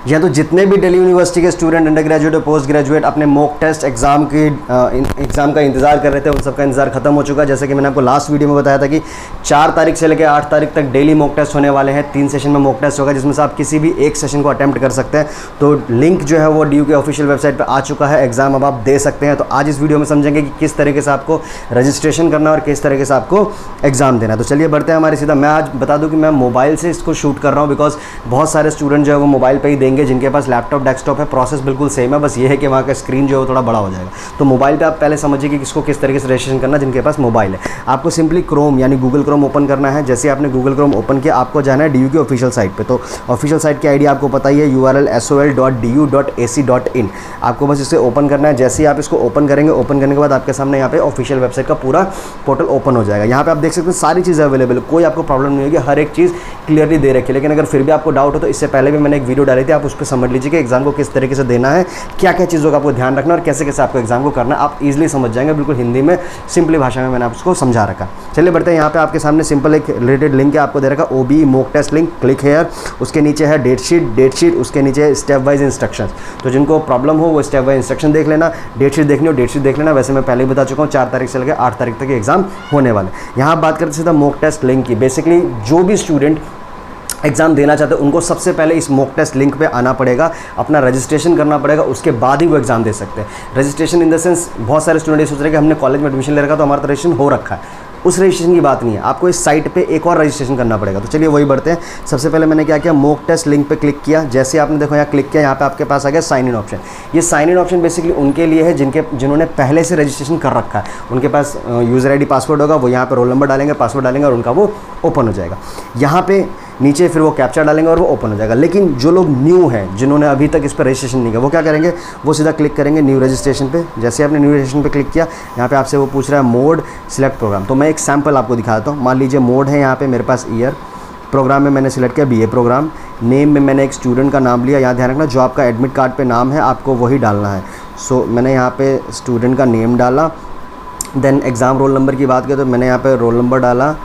या तो जितने भी दिल्ली यूनिवर्सिटी के स्टूडेंट अंडर ग्रेजुएट और पोस्ट ग्रेजुएट अपने मॉक टेस्ट एग्जाम का इंतजार कर रहे थे, उन सबका इंतजार खत्म हो चुका है। जैसे कि मैंने आपको लास्ट वीडियो में बताया था कि 4 तारीख से लेकर 8 तारीख तक डेली मॉक टेस्ट होने वाले हैं। 3 सेशन में मॉक टेस्ट होगा, जिसमें से आप किसी भी एक सेशन को अटेम्प्ट कर सकते हैं। तो लिंक जो है वो DU के ऑफिशियल वेबसाइट पर आ चुका है, एग्जाम अब आप दे सकते हैं। तो आज इस वीडियो में समझेंगे कि किस तरीके से आपको रजिस्ट्रेशन करना और किस तरीके से आपको एग्जाम देना। तो चलिए बढ़ते हैं हमारे सीधा। मैं आज बता दूं कि मैं मोबाइल से इसको शूट कर रहा हूं, बिकॉज बहुत सारे स्टूडेंट जो है वो मोबाइल पे ही देंगे, जिनके पास लैपटॉप डेस्कटॉप है। प्रोसेस बिल्कुल सेम है, बस ये है कि वहाँ का स्क्रीन जो है वो थोड़ा बड़ा हो जाएगा। तो मोबाइल पे आप पहले समझिए कि इसको किस तरीके से रजिस्ट्रेशन करना, जिनके पास मोबाइल है। आपको सिंपली क्रोम यानी गूगल क्रोम ओपन करना है। जैसे आपने गूगल क्रोम ओपन किया, आपको जाना है DU की ऑफिशियल साइट पे। तो ऑफिशियल साइट की आईडी आपको पता ही है, URL sol.du.ac.in। आपको बस इसे ओपन करना है। जैसे ही आप इसको ओपन करेंगे, ओपन करने के बाद आपके सामने यहाँ पे ऑफिशियल वेबसाइट का पूरा पोर्टल ओपन हो जाएगा। यहाँ पे आप देख सकते हैं सारी चीज़ें अवेलेबल है, कोई आपको प्रॉब्लम नहीं होगी, हर एक चीज़ क्लियरली दे रखी है। लेकिन अगर फिर भी आपको डाउट हो तो इससे पहले भी मैंने एक वीडियो डाली थी, आप उस पर समझ लीजिए कि एग्जाम को किस तरीके से देना है, क्या क्या चीज़ों का आपको ध्यान रखना और कैसे कैसे आपको एग्जाम को करना है। आप इजीली समझ जाएंगे, बिल्कुल हिंदी में सिंपली भाषा में मैंने आपको समझा रखा। चलिए बढ़ते हैं। यहाँ पे आपके सामने सिंपल एक रिलेटेड लिंक है, आपको दे रखा OBE mock test link, click here. उसके नीचे है डेट शीट, उसके नीचे है स्टेप वाइज इंस्ट्रक्शंस। तो जिनको प्रॉब्लम हो वो स्टेप वाइज इंस्ट्रक्शन देख लेना, डेट शीट देखनी हो डेट शीट देख लेना। वैसे मैं पहले ही बता चुका हूँ 4 तारीख से लेकर 8 तारीख तक एग्जाम होने वाले। यहाँ बात करते सीधा मॉक टेस्ट लिंक की। बेसिकली जो भी स्टूडेंट एग्ज़ाम देना चाहते हैं उनको सबसे पहले इस मॉक टेस्ट लिंक पे आना पड़ेगा, अपना रजिस्ट्रेशन करना पड़ेगा, उसके बाद ही वो एग्ज़ाम दे सकते हैं। रजिस्ट्रेशन इन द सेंस, बहुत सारे स्टूडेंट ये सोच रहे हैं कि हमने कॉलेज में एडमिशन ले रखा तो हमारा तो रजिस्ट्रेशन हो रखा है। उस रजिस्ट्रेशन की बात नहीं है, आपको इस साइट पे एक और रजिस्ट्रेशन करना पड़ेगा। तो चलिए वही बढ़ते हैं। सबसे पहले मैंने क्या किया, मॉक टेस्ट लिंक पे क्लिक किया। जैसे आपने देखो यहाँ क्लिक किया, यहाँ पे आपके पास आ गया साइन इन ऑप्शन। ये साइन इन ऑप्शन बेसिकली उनके लिए है जिन्होंने पहले से रजिस्ट्रेशन कर रखा है। उनके पास यूज़र ID पासवर्ड होगा, वो यहाँ पर रोल नंबर डालेंगे, पासवर्ड डालेंगे और उनका वो ओपन हो जाएगा। यहाँ पे नीचे फिर वो कैप्चा डालेंगे और वो ओपन हो जाएगा। लेकिन जो लोग न्यू हैं, जिन्होंने अभी तक इस पर रजिस्ट्रेशन नहीं किया, वो क्या करेंगे, वो सीधा क्लिक करेंगे न्यू रजिस्ट्रेशन पे। जैसे आपने न्यू रजिस्ट्रेशन पे क्लिक किया, यहाँ पे आपसे वो पूछ रहा है मोड सिलेक्ट प्रोग्राम। तो मैं एक सैम्पल आपको दिखाता हूँ। मान लीजिए मोड है यहाँ पे मेरे पास ईयर, प्रोग्राम में मैंने सिलेक्ट किया BA प्रोग्राम, नेम में मैंने एक स्टूडेंट का नाम लिया। यहाँ ध्यान रखना जो आपका एडमिट कार्ड पर नाम है आपको वही डालना है। सो मैंने यहाँ पे स्टूडेंट का नेम डाला। देन एग्ज़ाम रोल नंबर की बात करें तो मैंने यहाँ पे रोल नंबर डाला।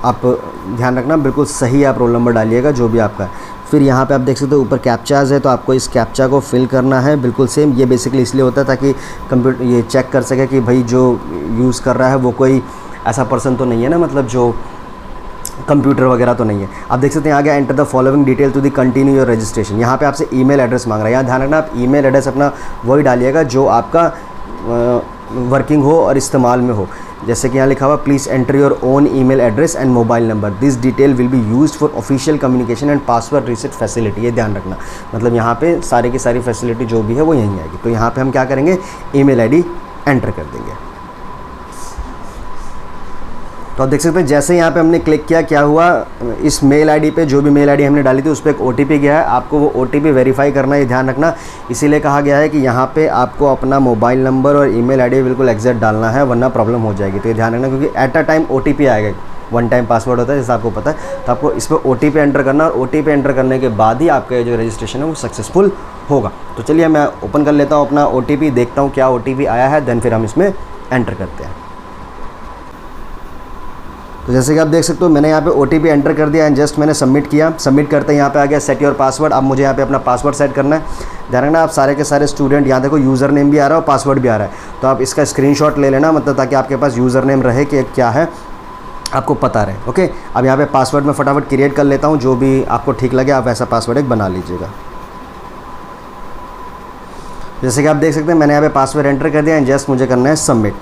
आप ध्यान रखना बिल्कुल सही आप रोल नंबर डालिएगा जो भी आपका है। फिर यहाँ पे आप देख सकते हो ऊपर कैप्चाज है, तो आपको इस कैप्चा को फिल करना है बिल्कुल सेम। ये बेसिकली इसलिए होता है ताकि कंप्यूटर ये चेक कर सके कि भाई जो यूज़ कर रहा है वो कोई ऐसा पर्सन तो नहीं है ना, मतलब जो कंप्यूटर वगैरह तो नहीं है। आप देख सकते हैं आगे enter the following detail to the continue your registration. यहाँ पे आपसे ईमेल एड्रेस मांग रहा है। यहाँ ध्यान रखना आप ईमेल एड्रेस अपना वही डालिएगा जो आपका वर्किंग हो और इस्तेमाल में हो। जैसे कि यहाँ लिखा हुआ please enter your own email address and mobile number, this detail will be used for official communication and password reset facility. ये ध्यान रखना, मतलब यहाँ पे सारी की सारी फैसिलिटी जो भी है वो यहीं आएगी। तो यहाँ पे हम क्या करेंगे, ईमेल ID एंटर कर देंगे। तो आप देख सकते हैं जैसे यहाँ पे हमने क्लिक किया, क्या हुआ, इस मेल ID पे जो भी मेल ID हमने डाली थी उस पर एक OTP गया है। आपको वो OTP वेरीफाई करना है, ये ध्यान रखना। इसीलिए कहा गया है कि यहाँ पे आपको अपना मोबाइल नंबर और ईमेल ID बिल्कुल एग्जैक्ट डालना है, वरना प्रॉब्लम हो जाएगी। तो ये ध्यान रखना, क्योंकि एट अ टाइम OTP आएगा, वन टाइम पासवर्ड होता है जैसा आपको पता है। तो आपको इस पर OTP एंटर करना और OTP एंटर करने के बाद ही आपका जो रजिस्ट्रेशन है वो सक्सेसफुल होगा। तो चलिए मैं ओपन कर लेता हूँ अपना OTP, देखता हूँ क्या OTP आया है, देन फिर हम इसमें एंटर करते हैं। तो जैसे कि आप देख सकते हो मैंने यहाँ पे OTP एंटर कर दिया एंड जस्ट मैंने सबमिट किया। सबमिट करते हैं यहाँ पे आ गया सेट योर पासवर्ड। अब मुझे यहाँ पे अपना पासवर्ड सेट करना है। ध्यान रखना आप सारे के सारे स्टूडेंट, यहाँ देखो यूज़र नेम भी आ रहा है और पासवर्ड भी आ रहा है। तो आप इसका स्क्रीनशॉट ले लेना, मतलब ताकि आपके पास यूज़र नेम रहे कि क्या है आपको पता रहे। ओके, अब यहाँ पे पासवर्ड में फटाफट क्रिएट कर लेता हूँ, जो भी आपको ठीक लगे आप वैसा पासवर्ड एक बना लीजिएगा। जैसे कि आप देख सकते हैं मैंने यहाँ पे पासवर्ड एंटर कर दिया एंड जस्ट मुझे करना है सबमिट।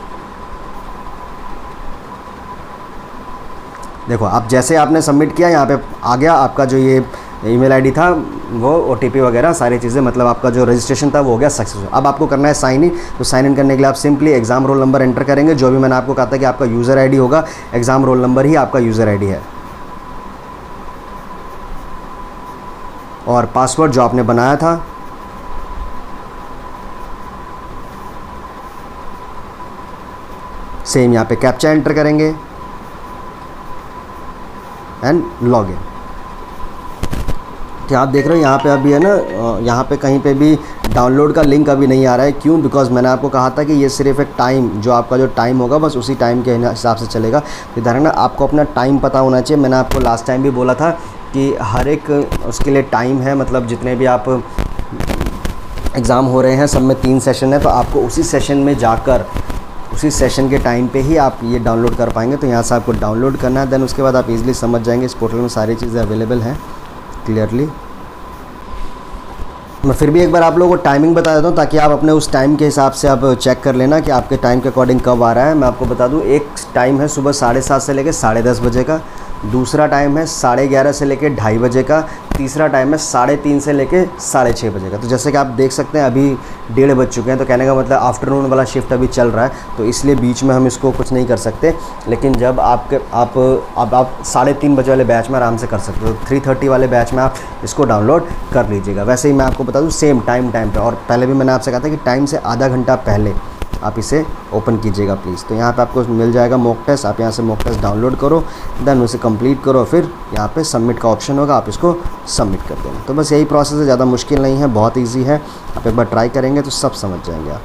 देखो आप जैसे आपने सबमिट किया यहाँ पे आ गया आपका जो ये ईमेल ID था, वो OTP वगैरह सारी चीज़ें, मतलब आपका जो रजिस्ट्रेशन था वो हो गया सक्सेसफुल। अब आपको करना है साइन इन। तो साइन इन करने के लिए आप simply exam roll number enter करेंगे, जो भी मैंने आपको कहा था कि आपका यूज़र ID होगा, एग्ज़ाम रोल नंबर ही आपका यूज़र ID है, और पासवर्ड जो आपने बनाया था सेम यहाँ पे कैप्चा एंटर करेंगे एंड लॉग इन। तो आप देख रहे हो यहाँ पे अभी है ना, यहाँ पे कहीं पे भी डाउनलोड का लिंक अभी नहीं आ रहा है। क्यों? बिकॉज मैंने आपको कहा था कि ये सिर्फ एक टाइम, जो आपका जो टाइम होगा बस उसी टाइम के हिसाब से चलेगा। तो ध्यान रखना आपको अपना टाइम पता होना चाहिए। मैंने आपको लास्ट टाइम भी बोला था कि हर एक उसके लिए टाइम है, मतलब जितने भी आप एग्ज़ाम हो रहे हैं सब में 3 सेशन है, तो आपको उसी सेशन में जाकर उसी सेशन के टाइम पे ही आप ये डाउनलोड कर पाएंगे। तो यहाँ से आपको डाउनलोड करना है, देन उसके बाद आप इजीली समझ जाएंगे। इस पोर्टल में सारी चीज़ें अवेलेबल हैं क्लियरली। मैं फिर भी एक बार आप लोगों को टाइमिंग बता देता हूँ ताकि आप अपने उस टाइम के हिसाब से आप चेक कर लेना कि आपके टाइम के अकॉर्डिंग कब आ रहा है। मैं आपको बता दूँ, एक टाइम है सुबह 7:30 से लेकर 10:30 बजे का, दूसरा टाइम है 11:30 से लेकर 2:30 बजे का, तीसरा टाइम है 3:30 से लेकर 6:30 बजे का। तो जैसे कि आप देख सकते हैं अभी 1:30 बज चुके हैं, तो कहने का मतलब आफ्टरनून वाला शिफ्ट अभी चल रहा है, तो इसलिए बीच में हम इसको कुछ नहीं कर सकते। लेकिन जब आप 3:30 बजे वाले बैच में आराम से कर सकते हो, तो 3:30 वाले बैच में आप इसको डाउनलोड कर लीजिएगा। वैसे ही मैं आपको बता दूँ सेम टाइम पे, और पहले भी मैंने आपसे कहा था कि टाइम से आधा घंटा पहले आप इसे ओपन कीजिएगा प्लीज़। तो यहाँ पे आपको मिल जाएगा मॉक टेस्ट, आप यहाँ से मॉक टेस्ट डाउनलोड करो, देन उसे कंप्लीट करो, फिर यहाँ पे सबमिट का ऑप्शन होगा, आप इसको सबमिट कर देना। तो बस यही प्रोसेस है, ज़्यादा मुश्किल नहीं है, बहुत ईजी है। आप एक बार ट्राई करेंगे तो सब समझ जाएंगे आप।